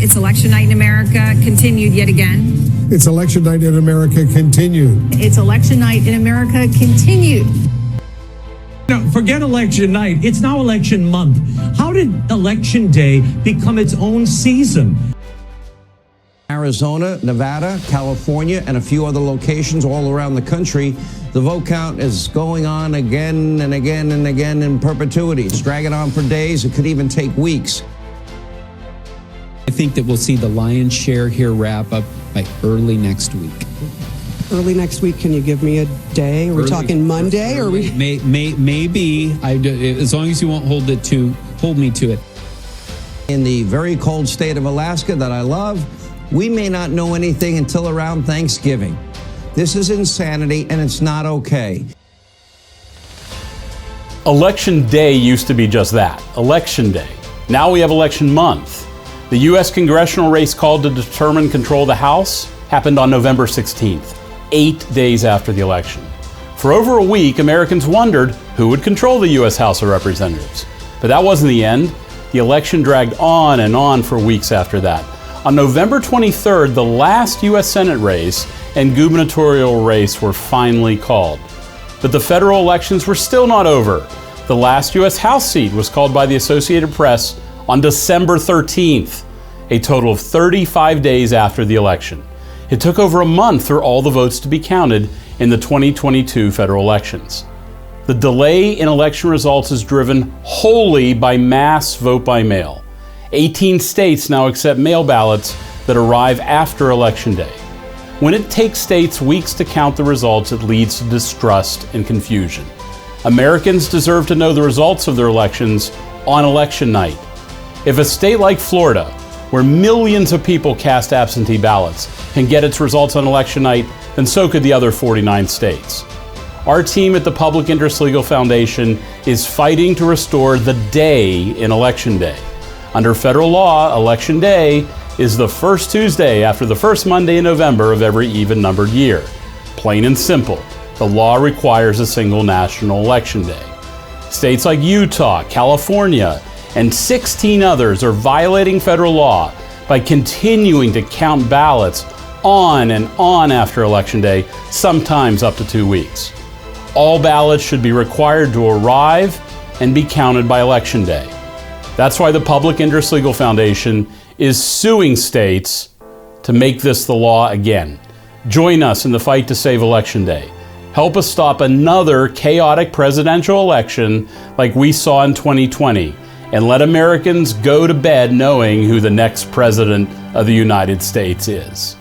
It's election night in America, continued yet again. It's election night in America, continued. It's election night in America, continued. No, forget election night. It's now election month. How did election day become its own season? Arizona, Nevada, California, and a few other locations all around the country, the vote count is going on again and again and again in perpetuity. It's dragging on for days. It could even take weeks. I think that we'll see the lion's share here wrap up by early next week. Early next week, can you give me a day? Are we talking Monday? Or we? Maybe. As long as you won't hold me to it. In the very cold state of Alaska that I love, we may not know anything until around Thanksgiving. This is insanity, and it's not okay. Election day used to be just that, election day. Now we have election month. The U.S. congressional race called to determine control of the House happened on November 16th, 8 days after the election. For over a week, Americans wondered who would control the U.S. House of Representatives. But that wasn't the end. The election dragged on and on for weeks after that. On November 23rd, the last U.S. Senate race and gubernatorial race were finally called. But the federal elections were still not over. The last U.S. House seat was called by the Associated Press on December 13th, a total of 35 days after the election. It took over a month for all the votes to be counted in the 2022 federal elections. The delay in election results is driven wholly by mass vote by mail. 18 states now accept mail ballots that arrive after Election Day. When it takes states weeks to count the results, it leads to distrust and confusion. Americans deserve to know the results of their elections on election night. If a state like Florida, where millions of people cast absentee ballots, can get its results on election night, then so could the other 49 states. Our team at the Public Interest Legal Foundation is fighting to restore the day in Election Day. Under federal law, Election Day is the first Tuesday after the first Monday in November of every even-numbered year. Plain and simple, the law requires a single national election day. States like Utah, California, and 16 others are violating federal law by continuing to count ballots on and on after Election Day, sometimes up to 2 weeks. All ballots should be required to arrive and be counted by Election Day. That's why the Public Interest Legal Foundation is suing states to make this the law again. Join us in the fight to save Election Day. Help us stop another chaotic presidential election like we saw in 2020, and let Americans go to bed knowing who the next president of the United States is.